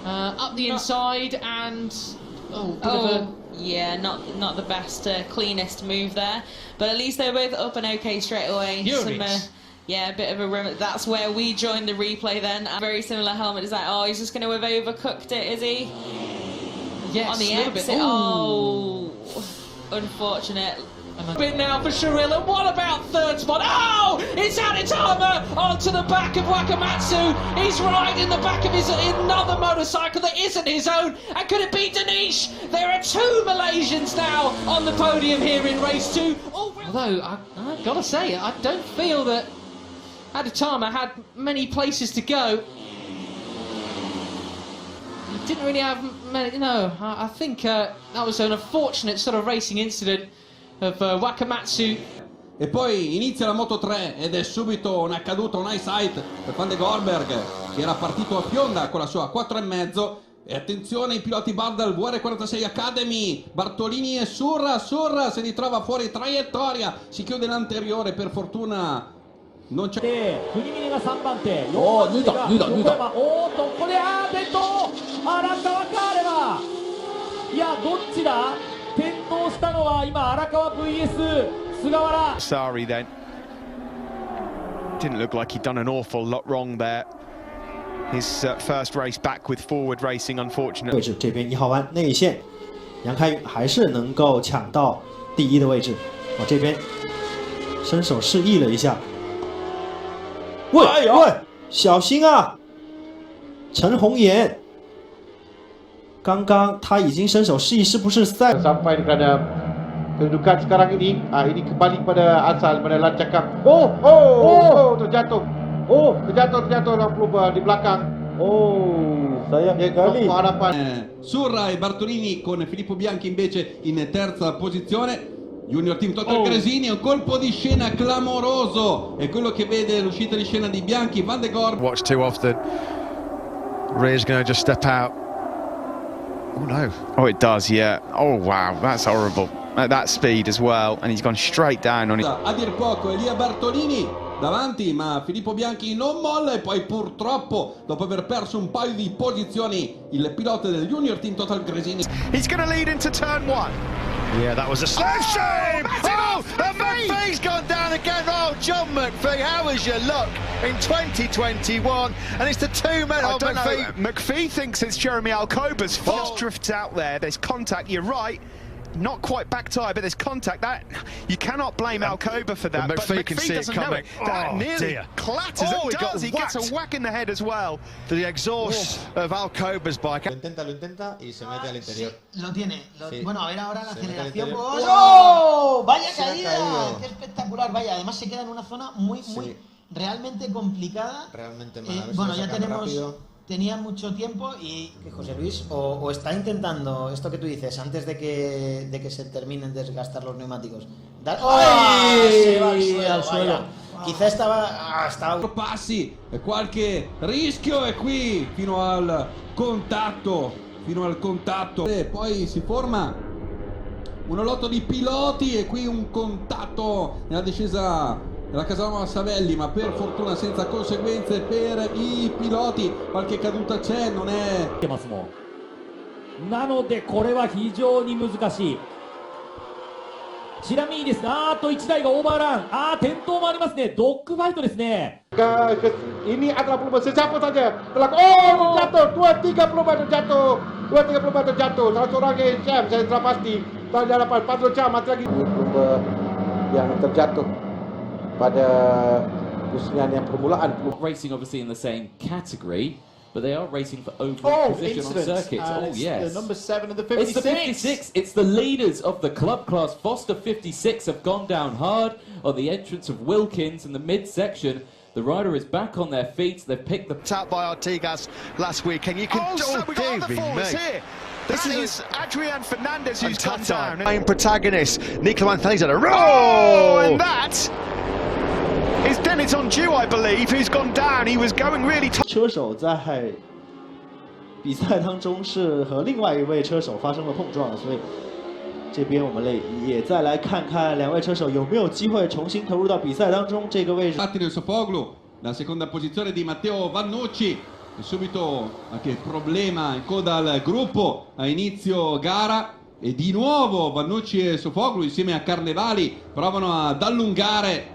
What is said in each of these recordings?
up the inside and yeah, not the best, cleanest move there, but at least they're both up and okay straight away. Yeah, a bit of a rim. That's where we joined the replay then. A very similar helmet. Is that, oh, he's just going to have overcooked it, is he? Yes, on the exit. bit. Oh, unfortunate. Bit now for Shiril, and what about third spot? Oh, it's Aditama onto the back of Wakamatsu. He's riding the back of another motorcycle that isn't his own. And could it be Danish? There are two Malaysians now on the podium here in race 2. Although, I've got to say, I don't feel that Aditama had many places to go. He didn't really have many, no. I think that was an unfortunate sort of racing incident of Wakamatsu. E poi inizia la Moto 3 ed è subito una caduta, un high sight per Van de Gorberg, che era partito a fionda con la sua 4,5. E attenzione i piloti Bardal, VR46 Academy, Bartolini e Surra si ritrova fuori traiettoria, si chiude l'anteriore, per fortuna non c'è. 3番手、おー、抜いた。おーっと、ここで、転倒、荒川か、あれは。いや、どっちだ。転倒したのは今、荒川 VS 菅原。Sari then didn't look like he'd done an awful lot wrong there. His first race back with forward racing, unfortunately. 位置这边1号弯内线，杨开运还是能够抢到第1的位置。我这边伸手示意了一下。喂，小心啊！陈红颜，刚刚他已经伸手示意，是不是赛？Sampai kerana kedudukan sekarang ini, ini kembali pada asal pada lancakan. Terjatuh. Terjatuh di belakang. sayang sekali. Surra e Bartolini con Filippo Bianchi invece in terza posizione. Junior Team Total Gresini, un colpo di scena clamoroso, è quello che vede l'uscita di scena di Bianchi. Van de Gorberg. Watch too often. Rear's going to just step out. Oh no. Oh, it does, yeah. Oh wow, that's horrible. At that speed as well, and he's gone straight down on it. A dir poco, Elia Bartolini davanti, ma Filippo Bianchi non molla, e poi purtroppo, dopo aver perso un paio di posizioni, il pilota del Junior Team Total Gresini. He's going to lead into turn 1. Yeah, that was a slave shame! Oh, and McPhee's gone down again. Oh, John McPhee, how was your luck in 2021? And it's the 2 men. Oh, McPhee. McPhee thinks it's Jeremy Alcoba's fault. Drifts out there. There's contact. You're right. Not quite back tire, but there's contact. That you cannot blame Alcoba for that. But McPhee can see it coming. That nearly clatters. Oh, it does. He gets a whack in the head as well. The exhaust of Alcoba's bike. Lo intenta y se mete al interior. Lo tiene. Sí. Bueno, a ver ahora la aceleración. ¡Oh! ¡Vaya caída! ¡Qué espectacular! Vaya, además se queda en una zona muy realmente complicada. Realmente mal. Bueno, ya tenía mucho tiempo y que José Luis o está intentando esto que tú dices antes de que se terminen de desgastar los neumáticos. Se va al suelo. Quizá stava Passi e qualche rischio, e qui fino al contatto, e poi si forma un lotto di piloti, e qui un contatto nella discesa della Casanova Savelli, ma per fortuna senza conseguenze per i piloti. Qualche caduta c'è, non è. なのでこれは非常に難しい。ちなみにですね、1台がオーバーラン、転倒もありますね。ドッグファイトですね。Ini adalah perubahan siapa saja telah terjatuh. 230 terjatuh. Salah seorang Syam, saya telah pasti. Tak ada dapat Patro Syam mati lagi. Pelumba yang terjatuh pada pusingan yang permulaan. Racing obviously in the same category, but they are racing for overall position on circuits. Yes. The number 7 and the 56. It's the 56. It's the leaders of the club class. Foster 56 have gone down hard on the entrance of Wilkins in the mid-section. The rider is back on their feet. They've picked the out by Artigas last week, and you can we got other forwards here. This is Adrian Fernandez who's come down. Main protagonist, Nicola Anthony's had a roll, and that is Dennis Onju, I believe, who's gone down. He was going really tough. 车手在比赛当中是和另外一位车手发生了碰撞，所以这边我们也再来看看两位车手有没有机会重新投入到比赛当中这个位置。Attila Sofoglu, la seconda posizione di Matteo Vannucci, subito anche problema in coda al gruppo a inizio gara e di nuovo Vannucci e Sofoglu insieme a Carnevali provano ad allungare.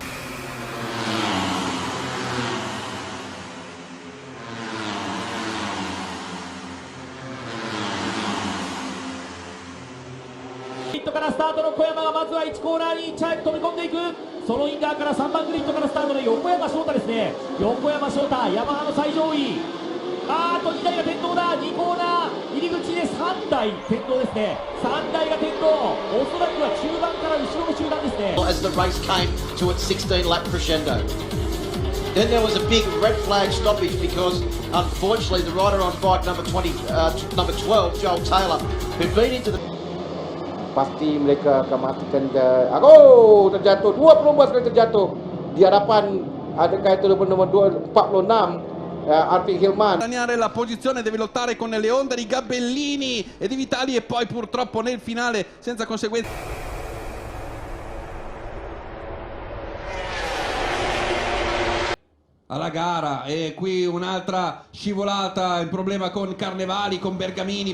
グリッドからスタートの小山がまずは1コーナーに飛び込んでいく。そのイン側から3番グリッドからスタートの横山翔太ですね。横山翔太、ヤマハの最上位。2台が転倒だ。2コーナー入り口で3台転倒ですね。3台が転倒。おそらくは中盤から後ろの集団ですね。 As the race came to its 16 lap crescendo. Then there was a big red flag stoppage because unfortunately the rider on bike number 12, Joel Taylor, who'd been into the Pasti mereka akan matikan terjatuh 24 sekali terjatuh di hadapan adakah itu nomor 46 Arvid Hillman. Guadagnare la posizione, deve lottare con le onde di Gabellini e di Vitali e poi purtroppo nel finale senza conseguenze. Alla gara e qui un'altra scivolata, il problema con Carnevali, con Bergamini.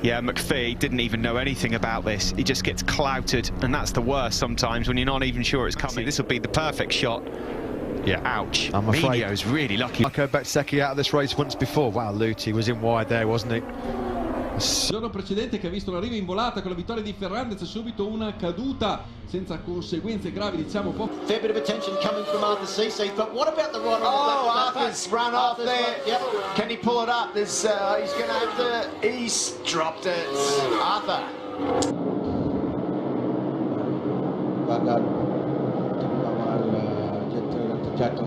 Yeah, McPhee didn't even know anything about this. He just gets clouted, and that's the worst sometimes when you're not even sure it's coming. This will be the perfect shot. Yeah, ouch. I'm afraid Minio's really lucky. Marco Bezzecchi out of this race once before. Wow, Luthi was in wide there, wasn't he? Il giorno precedente che ha visto l'arrivo in volata con la vittoria di Ferrandez, subito una caduta senza conseguenze gravi, diciamo poco. fair bit of attention coming from Arthur Cisse, but what about the rider on the back? Arthur's ran off there. Yep. Can he pull it up? He's going to have to. He's dropped it. Arthur. Gagal awal Gentle yang terjatuh.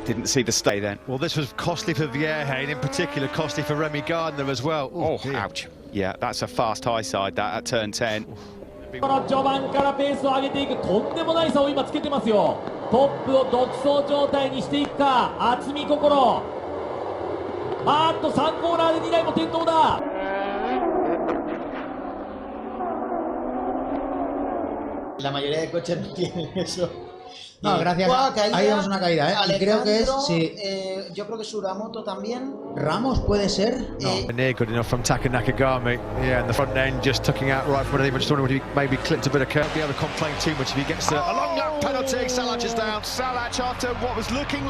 Didn't see the stay then. Well, this was costly for Vierge, and in particular costly for Remy Gardner as well. Oh, ouch. Yeah, that's a fast high side that at turn 10. この序盤からペースを上げていくとんでもない差を今つけてますよ。トップを独走状態にしていくか、渥美心。3コーナーで2台も転倒だ。La mayoría de coches no tienen eso. No, gracias. Ahí vemos una caída, ¿eh? Y creo que es. Sí. Yo creo que Suramoto también. Ramos puede ser. Near good enough from Taka Nakagami. Yeah, and the front end just tucking out right in front of him. I just wonder if he maybe clipped a bit of curve. Be able to complain too much if he gets a long lap penalty. Salach is down. Salach after what was looking